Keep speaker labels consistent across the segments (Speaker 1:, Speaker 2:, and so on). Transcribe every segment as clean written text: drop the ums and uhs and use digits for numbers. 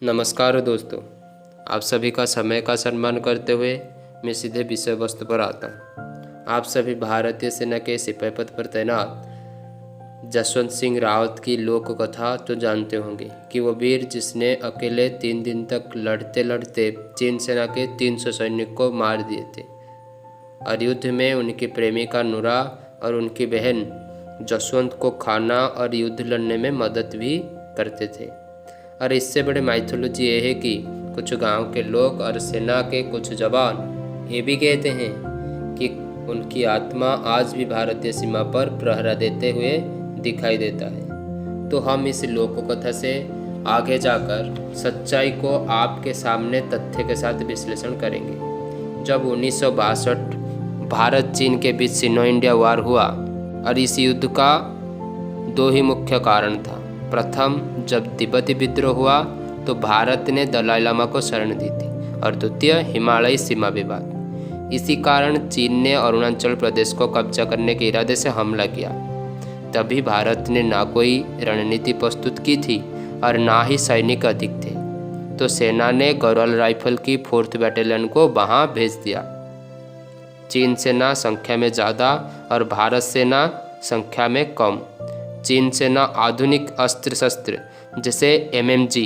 Speaker 1: नमस्कार दोस्तों, आप सभी का समय का सम्मान करते हुए मैं सीधे विषय वस्तु पर आता हूँ। आप सभी भारतीय सेना के सिपाही पद पर तैनात जसवंत सिंह रावत की लोक कथा तो जानते होंगे कि वो वीर जिसने अकेले 3 दिन तक लड़ते लड़ते चीन सेना के 300 सैनिक को मार दिए थे और युद्ध में उनकी प्रेमिका नूरा और उनकी बहन जसवंत को खाना और युद्ध लड़ने में मदद भी करते थे। और इससे बड़े माइथोलॉजी ये है कि कुछ गांव के लोग और सेना के कुछ जवान ये भी कहते हैं कि उनकी आत्मा आज भी भारतीय सीमा पर प्रहरा देते हुए दिखाई देता है। तो हम इस लोक कथा से आगे जाकर सच्चाई को आपके सामने तथ्य के साथ विश्लेषण करेंगे। जब 1962 भारत चीन के बीच सिनो इंडिया वार हुआ और इस युद्ध का 2 ही मुख्य कारण था। प्रथम, जब तिब्बती विद्रोह हुआ तो भारत ने दलाई लामा को शरण दी थी, और द्वितीय, हिमालयी सीमा विवाद। इसी कारण चीन ने अरुणाचल प्रदेश को कब्जा करने के इरादे से हमला किया। तभी भारत ने ना कोई रणनीति प्रस्तुत की थी और ना ही सैनिक अधिक थे, तो सेना ने गढ़वाल राइफल की 4th बैटालियन को वहां भेज दिया। चीन सेना संख्या में ज़्यादा और भारत सेना संख्या में कम। चीन सेना आधुनिक अस्त्र शस्त्र जैसे MMG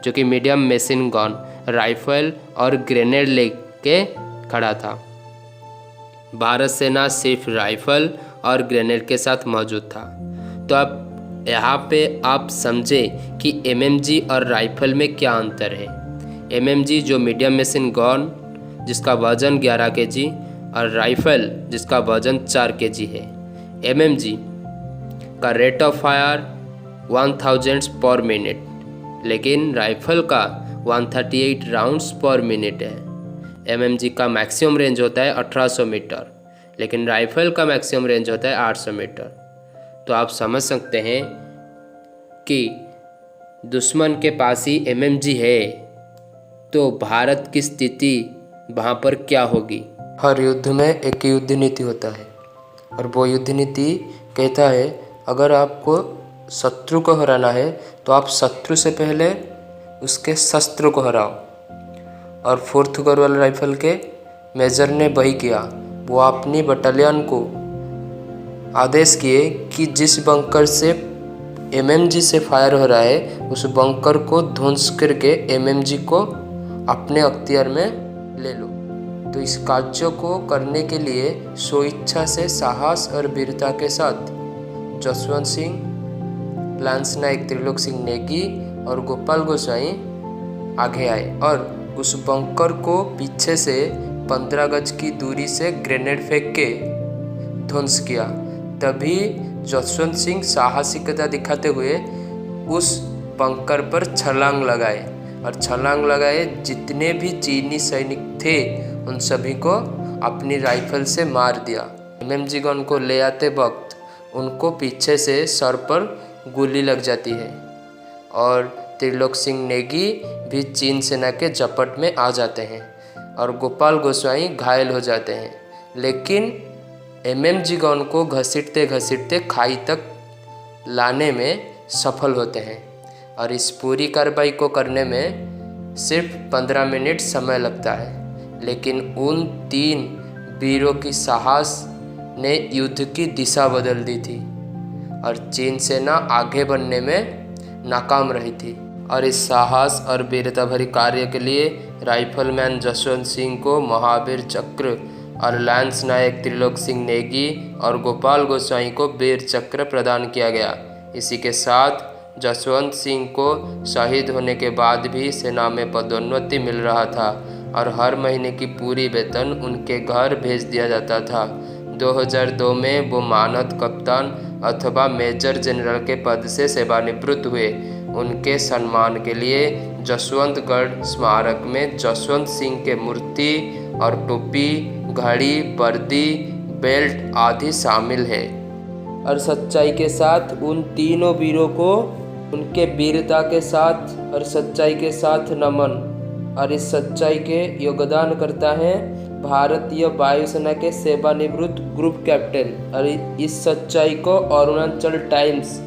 Speaker 1: जो कि मीडियम मशीन गन राइफल और ग्रेनेड लेके खड़ा था। भारत सेना सिर्फ राइफल और ग्रेनेड के साथ मौजूद था। तो अब यहाँ पे आप समझे कि MMG और राइफल में क्या अंतर है। MMG जो मीडियम मशीन गन जिसका वजन 11 kg और राइफल जिसका वजन 4 kg है। MMG का रेट ऑफ फायर 1000 पर मिनट, लेकिन राइफल का 138 राउंड्स पर मिनट है। MMG का मैक्सिमम रेंज होता है 1800 मीटर, लेकिन राइफल का मैक्सिमम रेंज होता है 800 मीटर। तो आप समझ सकते हैं कि दुश्मन के पास ही MMG है तो भारत की स्थिति वहाँ पर क्या होगी। हर युद्ध में एक युद्ध नीति होता है और वो युद्ध नीति कहता है अगर आपको शत्रु को हराना है तो आप शत्रु से पहले उसके शस्त्र को हराओ। और 4th गढ़वाल राइफल के मेजर ने वही किया। वो अपनी बटालियन को आदेश किए कि जिस बंकर से MMG से फायर हो रहा है उस बंकर को ध्वंस करके MMG को अपने अख्तियार में ले लो। तो इस कार्य को करने के लिए स्वेच्छा से साहस और वीरता के साथ जसवंत सिंह, लांस नायक त्रिलोक सिंह नेगी और गोपाल गोसाई आगे आए और उस बंकर को पीछे से 15 गज की दूरी से ग्रेनेड फेंक के ध्वंस किया। तभी जसवंत सिंह साहसिकता दिखाते हुए उस बंकर पर छलांग लगाए और छलांग लगाए जितने भी चीनी सैनिक थे उन सभी को अपनी राइफल से मार दिया। MMG गन को ले आते वक्त उनको पीछे से सर पर गोली लग जाती है और त्रिलोक सिंह नेगी भी चीन सेना के झपट में आ जाते हैं और गोपाल गोसाई घायल हो जाते हैं। लेकिन MMG गन को घसीटते घसीटते खाई तक लाने में सफल होते हैं और इस पूरी कार्रवाई को करने में सिर्फ 15 मिनट समय लगता है। लेकिन उन 3 वीरों की साहस ने युद्ध की दिशा बदल दी थी और चीन सेना आगे बढ़ने में नाकाम रही थी। और इस साहस और वीरता भरी कार्य के लिए राइफलमैन जसवंत सिंह को महावीर चक्र और लांस नायक त्रिलोक सिंह नेगी और गोपाल गोसाई को वीर चक्र प्रदान किया गया। इसी के साथ जसवंत सिंह को शहीद होने के बाद भी सेना में पदोन्नति मिल रहा था और हर महीने की पूरी वेतन उनके घर भेज दिया जाता था। 2002 में वो मानद कप्तान अथवा मेजर जनरल के पद से सेवानिवृत्त हुए। उनके सम्मान के लिए जसवंतगढ़ स्मारक में जसवंत सिंह के मूर्ति और टोपी, घड़ी, वर्दी, बेल्ट आदि शामिल है। और सच्चाई के साथ उन तीनों वीरों को उनके वीरता के साथ और सच्चाई के साथ नमन। और इस सच्चाई के योगदान करता है भारतीय वायुसेना के सेवानिवृत्त ग्रुप कैप्टन। और इस सच्चाई को अरुणाचल टाइम्स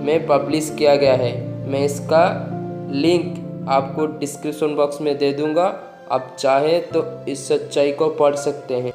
Speaker 1: में पब्लिश किया गया है। मैं इसका लिंक आपको डिस्क्रिप्शन बॉक्स में दे दूंगा। आप चाहें तो इस सच्चाई को पढ़ सकते हैं।